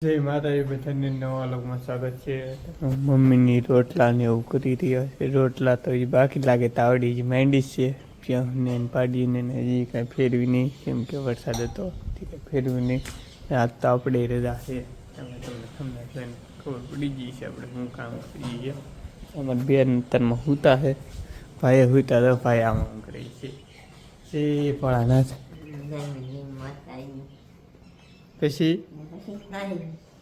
જય માતાજી બધાને નવા લોકમાં સ્વાગત છે. મમ્મીની રોટલા ને એવું કરી રહ્યા છે. રોટલા તો એ બાકી લાગે તાવડી જ માંડી છે પ્યાને પાડીને હજી કાંઈ ફેરવી નહીં, કેમ કે વરસાદ હતો કાંઈ ફેરવી નહીં. આજ તો આપણે રજા છે, તમને ખબર પડી ગઈ છે આપણે શું કામ કરીએ છીએ. અમારે બેન તરમાં સૂતા છે, ભાઈ સૂતા તો ભાઈ આમ કરે છે એ પડાના છે.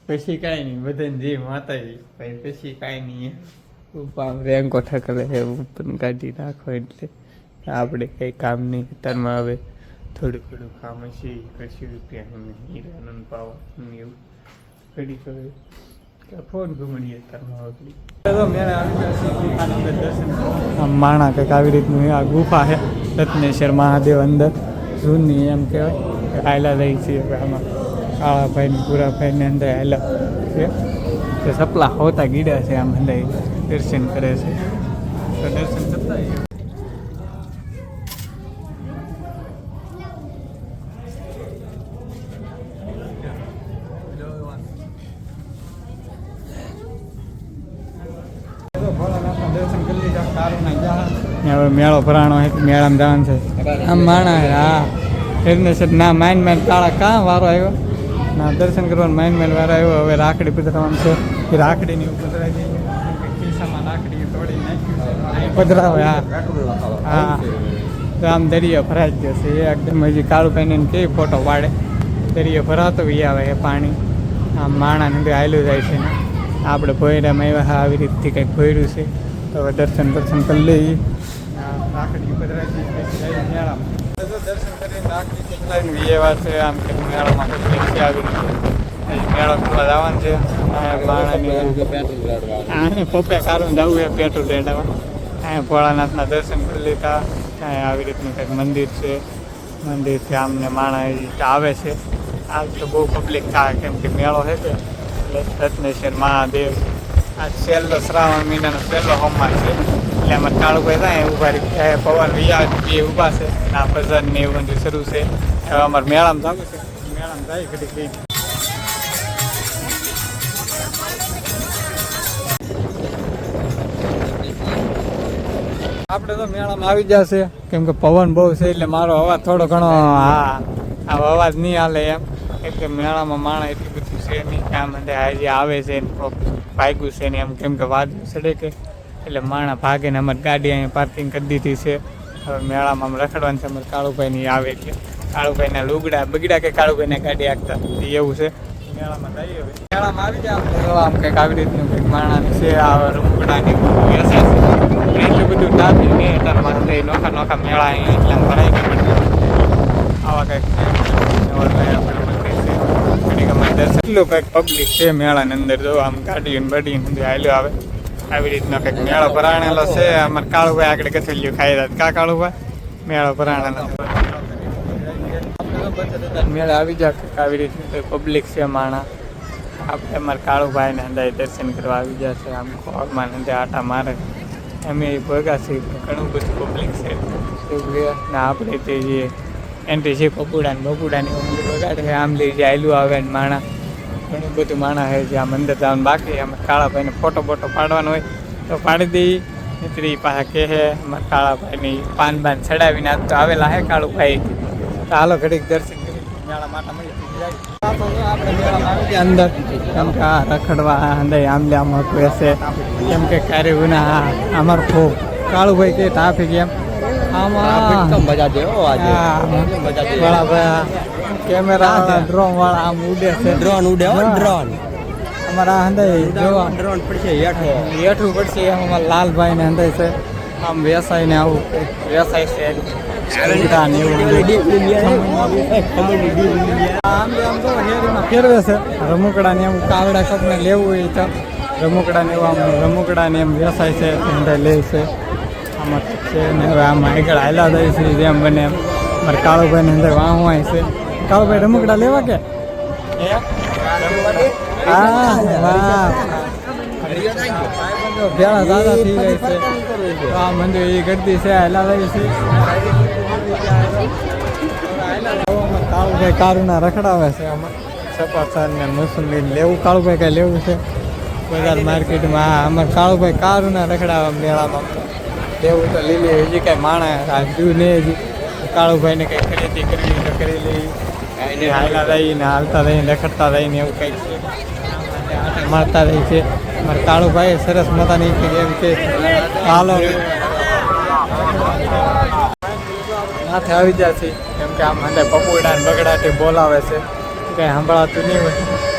પછી કાંઈ નહીં, બધાને જે માતાજી ભાઈ પછી કાંઈ નહીં. રેન્કો ઠકલે છે પણ કાઢી નાખો એટલે આપણે કંઈ કામ નહીં. અત્યારમાં હવે થોડું થોડું કામ હશે, કશું રૂપિયા હીરાનંદ પાવ એવું ઘડી કરે ફોન ઘૂમડીએ અત્યારમાં. માણા કંઈક આવી રીતનું આ ગુફા છે રત્નેશ્વર મહાદેવ અંદર જૂની એમ કહેવાય. આયલા રહી છે આમાં કાળા ભાઈ પૂરા ભાઈને અંદર આયલા છે તે સપલા હોતા ગીડા છે. આમ અંદર દર્શન કરે છે તો દર્શન કરતા હવે મેળો ભરાણો છે, મેળામાં જવાનું છે. આમ માણા છે હા રત્નેશ્વર ના માઇન માઇન કાળા કાં વારો આવ્યો ના દર્શન કરવાનો માઇન માઇન વારો આવ્યો. હવે રાખડી પધરાવાનું છે, રાખડીની પધરાઈ જઈએ ખિસ્સામાં રાખડી તોડી નાખી પધરાવે. હા હા તો આમ દરિયો ભરાઈ જ જશે એકદમ. હજી કાળું ભાઈને કેવી ફોટો પાડે, દરિયો ભરાતો આવે એ પાણી આમ માણા ને હાલ્યું જાય છે ને. આપણે ભોયરામાં આવ્યા આવી રીતથી કંઈક ભોયરું છે તો હવે દર્શન કરી લઈએ. રાખડી પધરાઈ જઈએ મેળામાં દર્શન કરીને રાખડી કેટલાય એવા છે. આમ કે મેળામાં પછી આવી રીતે મેળો કરવા જવાનું છે. માણાની પપ્પે સારું જવું છે પેટ્રોલ રેડાવા. અહીંયા ભોળાનાથના દર્શન કરી લીધા. અહીંયા આવી રીતનું કંઈક મંદિર છે, મંદિરથી આમને માણા આવે છે. આજ તો બહુ પબ્લિક થાય કેમ કે મેળો છે કે એટલે રત્નેશ્વર મહાદેવ આ છેલ્લો શ્રાવણ મહિનાનો પહેલો સોમવાર છે એટલે અમારે કાળુભાઈ થાય ઊભા રહી પવન વિયા બે ઊભા છે. આ ભજન ને એવું બધું શરૂ છે. હવે અમારે મેળામાં જવું છે, મેળામાં જાય ઘડી ગઈ. આપણે તો મેળામાં આવી જશે કેમ કે પવન બહુ છે એટલે મારો અવાજ થોડો ઘણો હા અવાજ નહીં હાલે એમ, કેમ કે મેળામાં માણા એટલું બધું છે નહીં. આમ હાજી આવે છે ભાગ્યું છે ને એમ, કેમ કે વાદળ ચડે કે એટલે માણા ભાગે ને અમારી ગાડી અહીંયા પાર્કિંગ કરી દીધી છે. હવે મેળામાં રખડવાનું છે. અમારે કાળુભાઈની આવે એટલે કાળુભાઈના લુગડા બગડ્યા કે કાળુભાઈને ગાડી આગતા એવું છે. મેળામાં જઈએ હવે મેળામાં આવી જાય આમ કંઈક આવી રીતનું કંઈક માણા છે. આ લુગડાની વ્યવસાય છે એટલું બધું ટ્રાફિક નહીં અત્યારમાં નોખા નોખા મેળા અહીંયા એટલા ભરાઈ ગયા આવા કંઈક એટલું કંઈક પબ્લિક છે મેળાની અંદર. જો આમ ગાડીઓને બાડીને બધું હાલ્યો આવે આવી રીતનો કંઈક મેળો ભરાણેલો છે. અમારે કાળુભાઈ આગળ કથેલિયું ખાઈ રહ્યા કા કાળુભાઈ મેળો ભરાણેલો મેળો આવી જાય કંઈક આવી રીતનું કંઈક પબ્લિક છે માણા. આપણે અમારે કાળુભાઈને અંદર દર્શન કરવા આવી જાય છે. આમ ખોરમાં અંદર આટા મારે અમે ભેગા છીએ ઘણું બધું પબ્લિક છે ને. આપણે તે જે એન્ટ્રી છે બપુડાની વગાડે આમ લઈ જાય આયલું આવે ને માણા ઘણું બધું માણા છે. જે આમ અંદર જવાનું બાકી અમે કાળાભાઈને ફોટો બોટો પાડવાનો હોય તો પાડી દઈએ. મિત્રી પાછા કહે અમારા કાળાભાઈની પાન બાન ચડાવીને આજ તો આવેલા હે કાળુભાઈ તો હાલો ઘડીક દર્શન કરી મેળા માટે મળી જાય. આપણે મેળામાં આવી ગયા અંદર કેમ કે આ રખડવા અંદર આમ લે આમ હતું હશે કેમ કે ક્યારે ઉના અમાર ફો કાળુભાઈ કે ટ્રાફિક એમ આમાં મજા દે કેમેરા ડ્રોન વાળા આમ ઉડે છે. ડ્રોન ઉડે ડ્રોન અમારા હંદાઈ જોવા ડ્રોન પડશે હેઠું પડશે એમ અમારા લાલભાઈ ને હંદાઈ છે. આમ વ્યવસાય ને આવું વ્યવસાય છે આમ તો હેરીમાં ફેરવે છે રમકડા ને એમ કાવડા કપને લેવું હોય તો રમકડા ને એવું આમ રમકડા ને એમ વ્યવસાય છે હંદાઈ લે છે. આમાં છે ને હવે આમાં આગળ હાલા જાય છે જેમ બને એમ. મારે કાળુભાઈ ને અંદર વાહ હોય છે. કાળુભાઈ રમકડા લેવા કે હા વાહ ભેળા દાદા થઈ જાય છે. આ મંદિર એ ગરદી છે હાલા જાય છે. કાળુભાઈ કારુના રખડાવે છે આમાં સફરજન ને મોસંબી લેવું કાળુભાઈ કાંઈ લેવું છે બજાર માર્કેટમાં? હા, અમારે કાળુભાઈ કારું ના રખડાવા મેળામાં લેવું તો લીલી હજી કાંઈ માણસ રાખ્યું નહીં. હજી કાળુભાઈને કંઈ ખરીદી કરવી તો કરી લઈ, હાલતા રહીને હાલતા રહીને રખડતા રહીને એવું કંઈક મળતા રહી છે. અમારે કાળુભાઈ સરસ મજાની એમ કે હાલો માથે આવી જશે કેમ કે આમ અંદર પપોડા ને બગડાટી બોલાવે છે, કંઈ સંભળાતું નહીં હોય.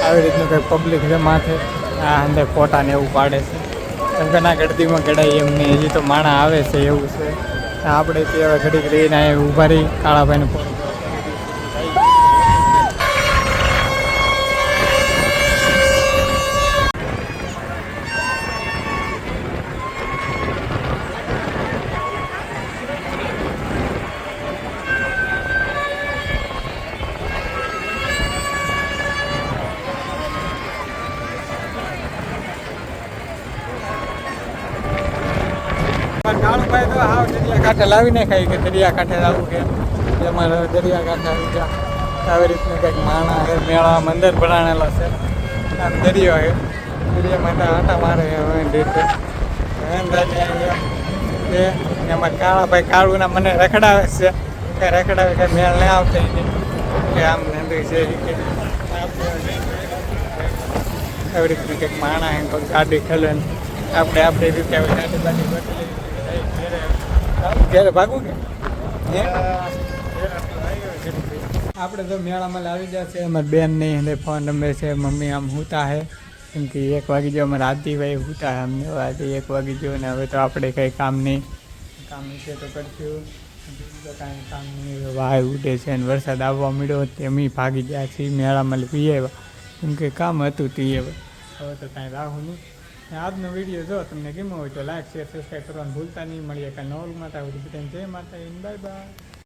આવી રીતનું કંઈ પબ્લિક છે માથે આ અંદર ફોટા ને એવું પાડે છે કેમ કે ના ગળદીમાં ગળાય એમ નહીં. હજી તો માણા આવે છે એવું છે. આપણે તે હવે ઘડીક રહીને અહીં ઊભા રહી કાળાભાઈને ફોટો કાળુભાઈ તો હાવ દરિયા કાંઠે લાવીને ખાઈ કે દરિયા કાંઠે લાવવું કે અમારે દરિયા કાંઠે આવી ગયા. આવી રીતનું કંઈક માણા છે, મેળા મંદિર બનાવેલા છે, આમ દરિયો છે, દરિયામાં આટા મારે રીતે એમાં કાળાભાઈ કાળુના મને રખડાવે છે કે રખડાવે કે મેળ નહીં આવતા નહીં કે આમ નંદી છે કે આવી રીતનું કંઈક માણા છે, કોઈ ગાડી ખેલે આપણે આપણી રીતે ગાડી બાડી બદલી ઘેરે ભાગવું કે આપણે તો મેળામાં લાવી જશે. અમારી બેન નહીં એટલે ફોન નંબર છે, મમ્મી આમ હુતા હે કેમ કે 1 વાગી જો અમારે આદિભાઈ હુતા હે અમને આજે 1 વાગી જો ને હવે તો આપણે કંઈ કામ નહીં છે તો કરશું, તો કાંઈ કામ નહીં. વાય ઉડે છે ને વરસાદ આવવા મળ્યો તેમ ભાગી ગયા છીએ મેળામાં પી આવ્યા કેમ કે કામ હતું તે હવે તો કાંઈ રાહું નહીં. આજનો વિડીયો જો તમને ગમ્યો હોય તો લાઈક શેર સબસ્ક્રાઈબ કરવાનું ભૂલતા નહીં. મળીએ કાંઈ નવલ માતા જય માતા બાય બાય.